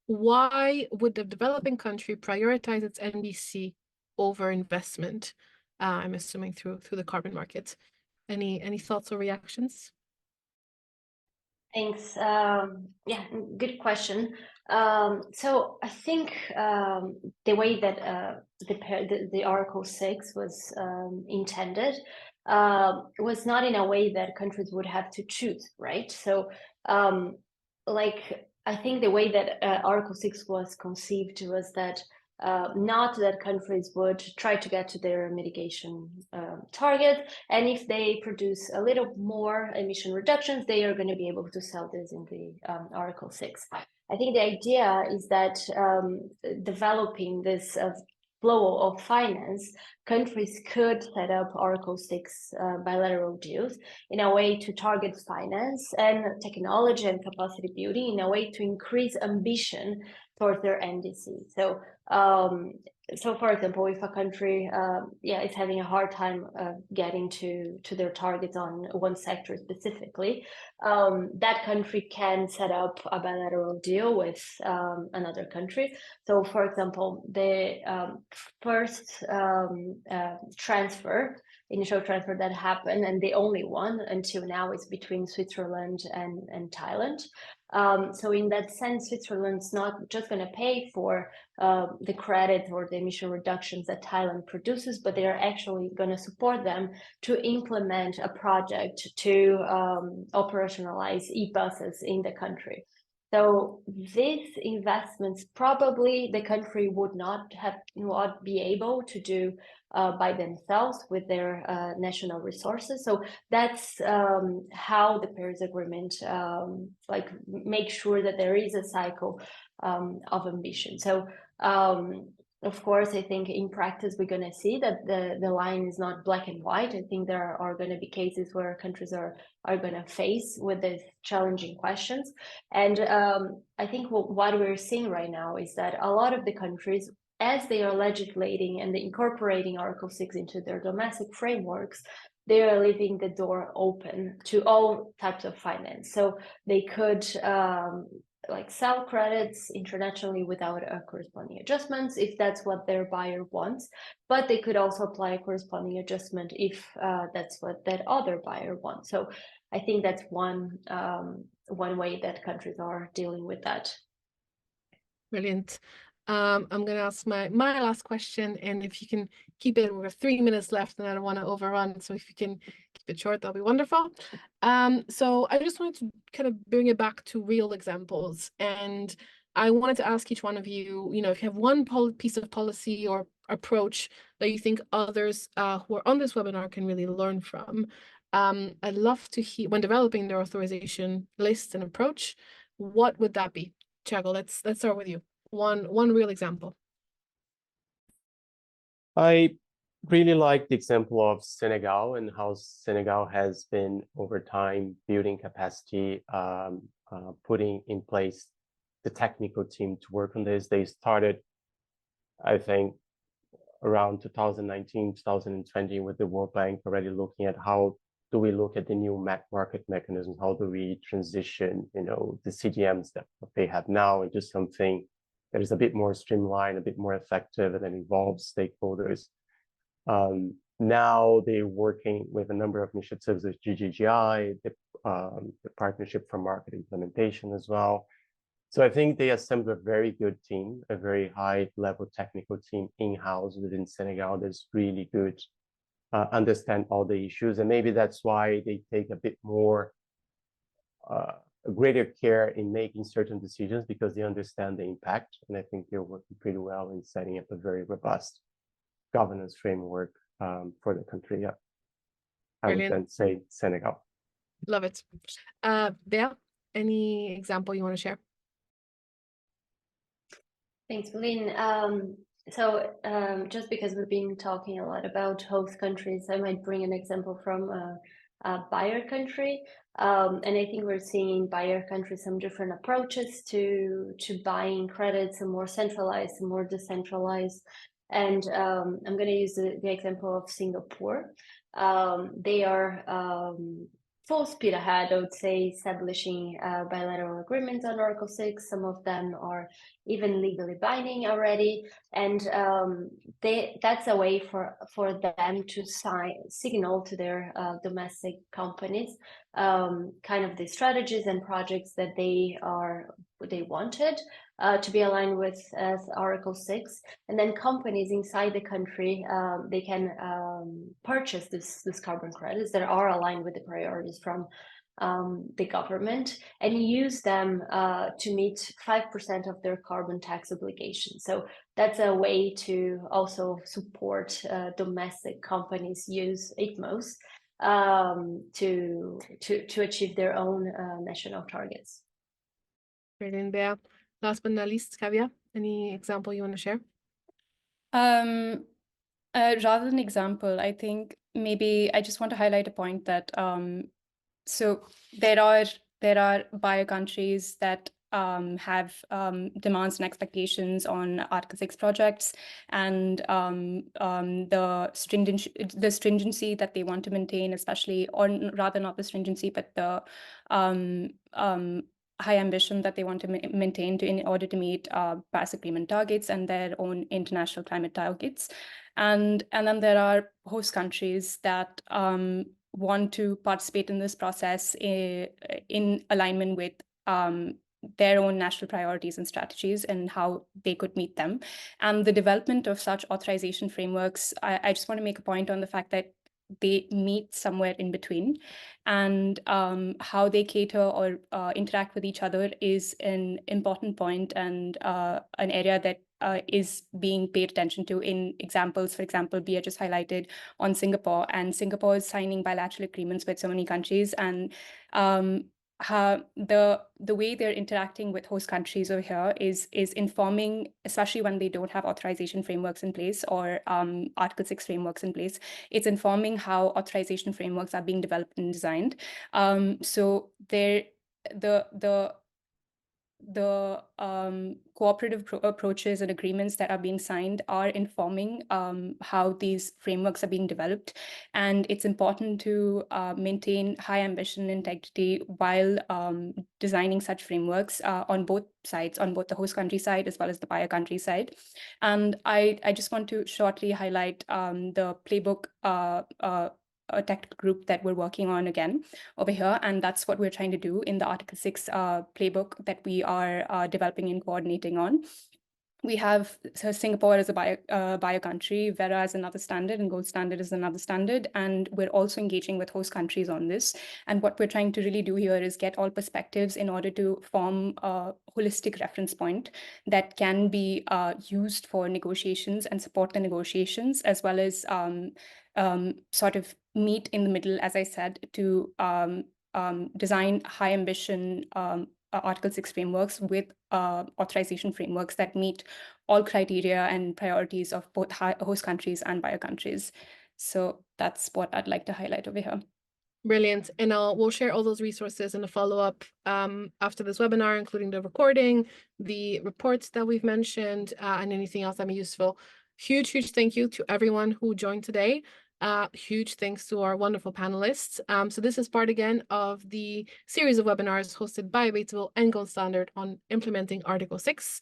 why would the developing country prioritize its NDC over investment? I'm assuming through the carbon market. Any thoughts or reactions? Thanks. Yeah, good question. So I think the way that the Article 6 was intended was not in a way that countries would have to choose, right? So I think the way that Article 6 was conceived was that not that countries would try to get to their mitigation target, and if they produce a little more emission reductions, they are going to be able to sell this in the Article 6. I think the idea is that developing this flow of finance, countries could set up Article 6 bilateral deals in a way to target finance and technology and capacity building in a way to increase ambition towards their NDC. So for example, if a country is having a hard time getting to their targets on one sector specifically, that country can set up a bilateral deal with another country. So for example, the first initial transfer that happened, and the only one until now, is between Switzerland and Thailand. So in that sense, Switzerland's not just going to pay for the credit or the emission reductions that Thailand produces, but they are actually going to support them to implement a project to operationalize e-buses in the country. So these investments probably the country would not be able to do by themselves with their national resources. So that's how the Paris Agreement make sure that there is a cycle of ambition. So of course, I think in practice we're going to see that the line is not black and white. I think there are going to be cases where countries are going to face with these challenging questions. And I think what we're seeing right now is that a lot of the countries as they are legislating and incorporating Article 6 into their domestic frameworks, they are leaving the door open to all types of finance. So they could like sell credits internationally without a corresponding adjustments if that's what their buyer wants, but they could also apply a corresponding adjustment if that's what that other buyer wants. So I think that's one way that countries are dealing with that. Brilliant. I'm going to ask my last question, and if you can keep it, we have 3 minutes left, and I don't want to overrun. So if you can keep it short, that'll be wonderful. So I just wanted to kind of bring it back to real examples, and I wanted to ask each one of you, if you have one piece of policy or approach that you think others who are on this webinar can really learn from. I'd love to hear, when developing their authorization list and approach, what would that be? Thiago, let's start with you. One real example. I really like the example of Senegal and how Senegal has been over time building capacity, putting in place the technical team to work on this. They started, I think, around 2019, 2020 with the World Bank, already looking at how do we look at the new market mechanism? How do we transition, the CDMs that they have now into something that is a bit more streamlined, a bit more effective, and then involves stakeholders. Now they're working with a number of initiatives with GGGI, the Partnership for Market Implementation as well. So I think they assembled a very good team, a very high-level technical team in-house within Senegal that's really good, understand all the issues, and maybe that's why they take a bit more greater care in making certain decisions, because they understand the impact, and I think they're working pretty well in setting up a very robust governance framework for the country. Yeah, I would then say Senegal. Love it. Bea, any example you want to share? Thanks, Pauline. So just because we've been talking a lot about host countries, I might bring an example from a buyer country. And I think we're seeing in buyer countries some different approaches to buying credits, some more centralized, some more decentralized. And I'm going to use the example of Singapore. They are full speed ahead, I would say, establishing bilateral agreements on Article 6. Some of them are even legally binding already. And that's a way for them to signal to their domestic companies kind of the strategies and projects that they wanted to be aligned with Article 6. And then companies inside the country, they can purchase this carbon credits that are aligned with the priorities from the government, and use them to meet 5% of their carbon tax obligation. So that's a way to also support domestic companies use ITMOs to achieve their own national targets. Brilliant, Bea. Last but not least, Kavya, any example you want to share? Rather than example, I think maybe I just want to highlight a point that so there are buyer countries that have demands and expectations on Article 6 projects, and the stringency that they want to maintain, especially, or rather not the stringency, but the high ambition that they want to maintain in order to meet Paris Agreement targets and their own international climate targets. And then there are host countries that want to participate in this process in alignment with their own national priorities and strategies and how they could meet them. And the development of such authorization frameworks, I just want to make a point on the fact that they meet somewhere in between, and how they cater or interact with each other is an important point, and an area that is being paid attention to in examples. For example, Bea just highlighted on Singapore, and Singapore is signing bilateral agreements with so many countries, and how the way they're interacting with host countries over here is informing, especially when they don't have authorization frameworks in place or Article 6 frameworks in place. It's informing how authorization frameworks are being developed and designed. So the the cooperative approaches and agreements that are being signed are informing how these frameworks are being developed. And it's important to maintain high ambition and integrity while designing such frameworks on both sides, on both the host country side as well as the buyer country side. And I just want to shortly highlight the playbook a technical group that we're working on again over here. And that's what we're trying to do in the Article 6 playbook that we are developing and coordinating on. We have Singapore as a buyer country, Vera as another standard, and gold standard is another standard. And we're also engaging with host countries on this. And what we're trying to really do here is get all perspectives in order to form a holistic reference point that can be used for negotiations and support the negotiations, as well as sort of meet in the middle, as I said, to design high ambition Article 6 frameworks with authorization frameworks that meet all criteria and priorities of both host countries and buyer countries. So that's what I'd like to highlight over here. Brilliant. And we'll share all those resources in a follow-up after this webinar, including the recording, the reports that we've mentioned, and anything else that may be useful. Huge thank you to everyone who joined today. Huge thanks to our wonderful panelists. So this is part again of the series of webinars hosted by Abatable and Gold Standard on implementing Article 6.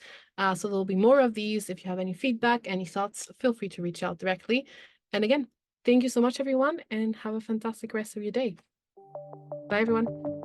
So there'll be more of these. If you have any feedback, any thoughts, feel free to reach out directly. And again, thank you so much, everyone, and have a fantastic rest of your day. Bye, everyone.